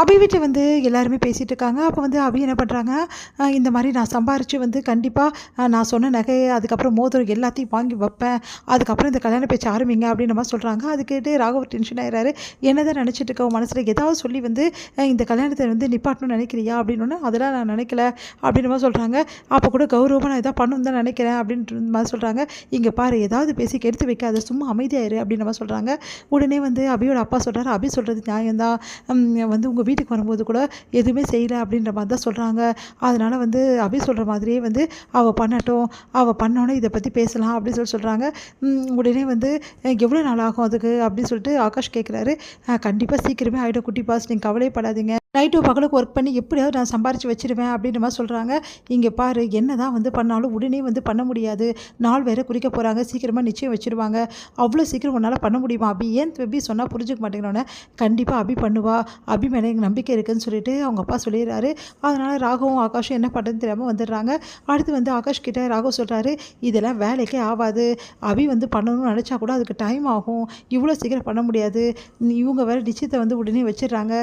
அபி வீட்டில் வந்து எல்லாருமே பேசிகிட்டு இருக்காங்க. அப்போ வந்து அபி என்ன பண்ணுறாங்க, இந்த மாதிரி நான் சம்பாரித்து வந்து கண்டிப்பாக நான் சொன்ன நகை, அதுக்கப்புறம் மோதிரம் எல்லாத்தையும் வாங்கி வைப்பேன். அதுக்கப்புறம் இந்த கல்யாண பேச்சு ஆரம்பிங்க அப்படின்ற மாதிரி சொல்கிறாங்க. அது கேட்டு ராகவ் டென்ஷன் ஆகிறாரு. என்னதான் நினச்சிட்டு இருக்க உன் மனசில் ஏதாவது சொல்லி வந்து இந்த கல்யாணத்தை வந்து நிப்பாட்டணும்னு நினைக்கிறியா அப்படின்னோடனே, அதெல்லாம் நான் நினைக்கல அப்படின்ற மாதிரி சொல்கிறாங்க. அப்போ கூட கௌரவமாக நான் எதாவது பண்ணணும்னு தான் நினைக்கிறேன் அப்படின்ற மாதிரி சொல்கிறாங்க. இங்கே பாரு, ஏதாவது பேசி கெடுத்து வைக்காத, சும்மா அமைதியாயிரு அப்படின்ற மாதிரி சொல்கிறாங்க. உடனே வந்து அபியோட அப்பா சொல்கிறாரு, அபி சொல்கிறது நியாயம்தான், வந்து உங்கள் வீட்டுக்கு வரும்போது கூட எதுவுமே செய்யலை அப்படின்ற மாதிரி தான் சொல்கிறாங்க. அதனால் வந்து அபி சொல்கிற மாதிரியே வந்து அவள் பண்ணட்டும், அவள் பண்ணோன்னே இதை பற்றி பேசலாம் அப்படின்னு சொல்கிறாங்க. உடனே வந்து எவ்வளோ நாள் ஆகும் அதுக்கு அப்படின்னு சொல்லிட்டு ஆகாஷ் கேட்குறாரு. கண்டிப்பாக சீக்கிரமே ஆகிடும் குட்டி பாஸ், நீங்கள் கவலைப்படாதீங்க, நைட்டு பகலுக்கு ஒர்க் பண்ணி எப்படியாவது நான் சம்பாரித்து வச்சிருவேன் அப்படின்ற மாதிரி சொல்கிறாங்க. இங்கே பாரு, என்ன தான் வந்து பண்ணாலும் உடனே வந்து பண்ண முடியாது, நாள் வேறு குறிக்க போகிறாங்க, சீக்கிரமாக நிச்சயம் வச்சுருவாங்க, அவ்வளோ சீக்கிரம் உன்னால் பண்ண முடியுமா அபி, ஏன் அபி சொன்னால் புரிஞ்சுக்க மாட்டேங்கிறோன்னே, கண்டிப்பாக அபி பண்ணுவா, அபி மேலே எனக்கு நம்பிக்கை இருக்குதுன்னு சொல்லிட்டு அவங்க அப்பா சொல்லிடுறாரு. அதனால் ராகவும் ஆகாஷும் என்ன பண்ணுறதுன்னு தெரியாமல் வந்துடுறாங்க. அடுத்து வந்து ஆகாஷ் கிட்டே ராகவ் சொல்கிறாரு, இதெல்லாம் வேலைக்கே ஆகாது, அபி வந்து பண்ணணும்னு நினச்சா கூட அதுக்கு டைம் ஆகும், இவ்வளோ சீக்கிரம் பண்ண முடியாது, இவங்க வேறு நிச்சயத்தை வந்து உடனே வச்சிடுறாங்க,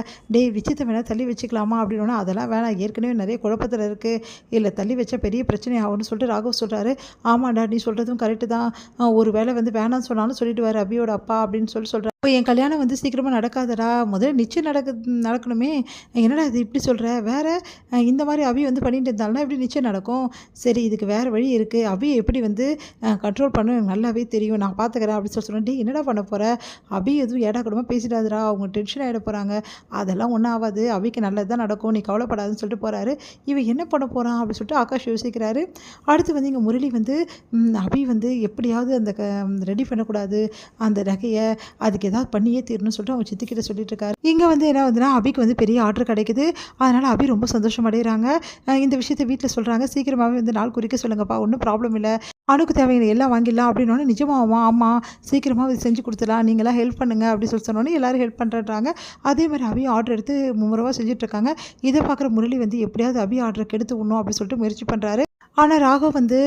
நிச்சயத்தை வேணால் தள்ளி வச்சுக்கலாமா அப்படின்னா, அதெல்லாம் வேணாம், ஏற்கனவே நிறைய குழப்பத்தில் இருக்குது, இல்லை தள்ளி வச்சா பெரிய பிரச்சனை ஆகும்னு சொல்லிட்டு ராகவ் சொல்கிறாரு. ஆமாண்டா, நீ சொல்கிறதும் கரெக்டு தான், ஒரு வேளை வந்து வேணாம்னு சொன்னாலும் சொல்லிட்டு வாரு அபியோட அப்பா அப்படின்னு சொல்கிறார். இப்போ என் கல்யாணம் வந்து சீக்கிரமாக நடக்காதடா, முதல்ல நிச்சயம் நடக்கணுமே, என்னடா இது இப்படி சொல்கிற, வேறு இந்த மாதிரி அபி வந்து பண்ணிட்டு இருந்தாலும் எப்படி நிச்சயம் நடக்கும், சரி இதுக்கு வேறு வழி இருக்குது, அபியை எப்படி வந்து கண்ட்ரோல் பண்ண எனக்கு நல்லாவே தெரியும், நான் பார்த்துக்கிறேன் அப்படின்னு சொல்கிறேன். டே என்னடா பண்ண போகிற, அபி எதுவும் ஏடா கூடமாக பேசிடாதுடா, அவங்க டென்ஷன் ஆகிட போகிறாங்க, அதெல்லாம் ஒன்றும் ஆகாது, அபிக்கு நல்லது தான் நடக்கும், நீ கவலைப்படாதுன்னு சொல்லிட்டு போகிறாரு. இவன் என்ன பண்ண போகிறான் அப்படின்னு சொல்லிட்டு ஆகாஷ் யோசிக்கிறாரு. அடுத்து வந்து இங்கே முரளி வந்து அபி வந்து எப்படியாவது அந்த ரெடி பண்ணக்கூடாது அந்த நகையை, அதுக்கு ஏதாவது பண்ணியே தீரணும்னு சொல்லிட்டு அவங்க சித்திக்கிட்ட சொல்லிட்டு இருக்காரு. இங்கே வந்து என்ன வந்துன்னா, அபிக்கு வந்து பெரிய ஆர்டர் கிடைக்குது, அதனால் அபி ரொம்ப சந்தோஷம் அடைகிறாங்க. இந்த விஷயத்தை வீட்டில் சொல்கிறாங்க, சீக்கிரமாகவே வந்து நாள் குறிக்க சொல்லுங்கப்பா, ஒன்றும் ப்ராப்ளம் இல்லை, அணுக்கு தேவையான எல்லாம் வாங்கிடலாம் அப்படின்னோடனே, நிஜமாவா, ஆமாம் சீக்கிரமாக இது செஞ்சு கொடுத்துடலாம், நீங்களாம் ஹெல்ப் பண்ணுங்கள் அப்படின்னு சொன்னோன்னே எல்லோரும் ஹெல்ப் பண்ணுறாங்க. அதே மாதிரி அபி ஆர்டர் எடுத்து மும்முரமாக செஞ்சுட்ருக்காங்க. இதை பார்க்குற முரளி வந்து எப்படியாவது அபி ஆர்டரை கெடுத்து விடணும் அப்படின்னு சொல்லிட்டு முயற்சி பண்ணுறாரு. ஆனால் ராகவ் வந்து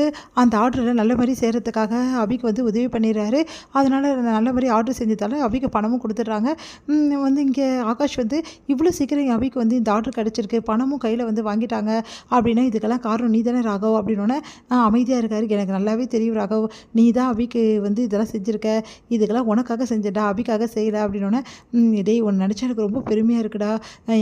அந்த ஆர்டரில் நல்ல மாதிரி செய்கிறதுக்காக அபிக்கு வந்து உதவி பண்ணிடுறாரு. அதனால் நல்ல மாதிரி ஆர்டர் செஞ்சதால் அபிக்கு பணமும் கொடுத்துட்றாங்க. வந்து இங்கே ஆகாஷ் வந்து இவ்வளோ சீக்கிரம் அபிக்கு வந்து இந்த ஆர்டர் கிடச்சிருக்கு, பணமும் கையில் வந்து வாங்கிட்டாங்க அப்படின்னா இதுக்கெல்லாம் காரணம் நீ தானே ராகவ் அப்படின்னோடனே அமைதியாக இருக்காரு. எனக்கு நல்லாவே தெரியும் ராகவ், நீ தான் அபிக்கு வந்து இதெல்லாம் செஞ்சுருக்க, இதுக்கெல்லாம் உனக்காக செஞ்சடா, அபிக்காக செய்யலை அப்படின்னோடனே, டேய் உன்னை நினச்சா எனக்கு ரொம்ப பெருமையாக இருக்குடா,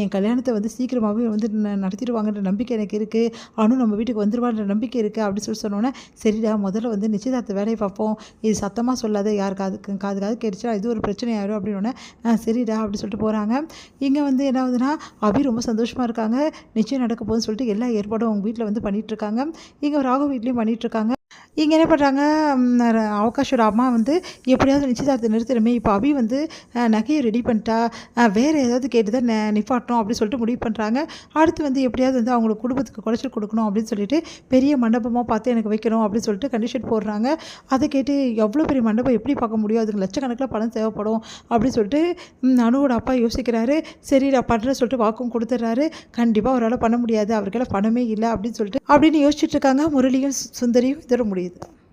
என் கல்யாணத்தை வந்து சீக்கிரமாகவே வந்து நடத்திடுவாங்கன்ற நம்பிக்கை எனக்கு இருக்குது, அனு நம்ம வீட்டுக்கு வந்துடுவான்ற நம்பிக்கை இருக்குது அப்படின்னு சொன்னோன்னே, சரிடா முதல்ல வந்து நிச்சயதார்த்த வேலையை பார்ப்போம், இது சத்தமாக சொல்லாத, யார் காது கேட்டுச்சா இது ஒரு பிரச்சனை ஆகிடும் அப்படின்னோடனே, சரிடா அப்படி சொல்லிட்டு போகிறாங்க. இங்கே வந்து என்ன ஆகுதுன்னா, அபி ரொம்ப சந்தோஷமாக இருக்காங்க, நிச்சயம் நடக்க போகுதுன்னு சொல்லிட்டு எல்லா ஏற்பாடும் அவங்க வீட்டில் வந்து பண்ணிகிட்ருக்காங்க. இங்கே ராகவ் வீட்லேயும் பண்ணிகிட்ருக்காங்க. இங்கே என்ன பண்ணுறாங்க, ஆகாஷோட அம்மா வந்து எப்படியாவது நிச்சயதார்த்தத்தை நிறுத்தணுமே, இப்போ அபி வந்து நகையை ரெடி பண்ணிட்டா, வேறு ஏதாவது கேட்டு தான் நிப்பாட்டணும் அப்படின்னு சொல்லிட்டு முடிவு பண்ணுறாங்க. அடுத்து வந்து எப்படியாவது வந்து அவங்களுக்கு குடும்பத்துக்கு குறைச்சல் கொடுக்கணும் அப்படின்னு சொல்லிட்டு பெரிய மண்டபமாக பார்த்து எனக்கு வைக்கணும் அப்படின்னு சொல்லிட்டு கண்டிஷன் போடுறாங்க. அதை கேட்டு எவ்வளோ பெரிய மண்டபம் எப்படி பார்க்க முடியும், அதுக்கு லட்சக்கணக்கில் பணம் தேவைப்படும் அப்படின்னு சொல்லிட்டு அனுவோட அப்பா யோசிக்கிறாரு. சரி நான் பண்ணுறேன்னு சொல்லிட்டு வாக்கும் கொடுத்துட்றாரு. கண்டிப்பாக அவரால் பண்ண முடியாது, அவருக்கெல்லாம் பணமே இல்லை அப்படின்னு சொல்லிட்டு அப்படின்னு யோசிச்சுட்டு இருக்காங்க. முரளியும் சுந்தரியும் இதோட முடியுது.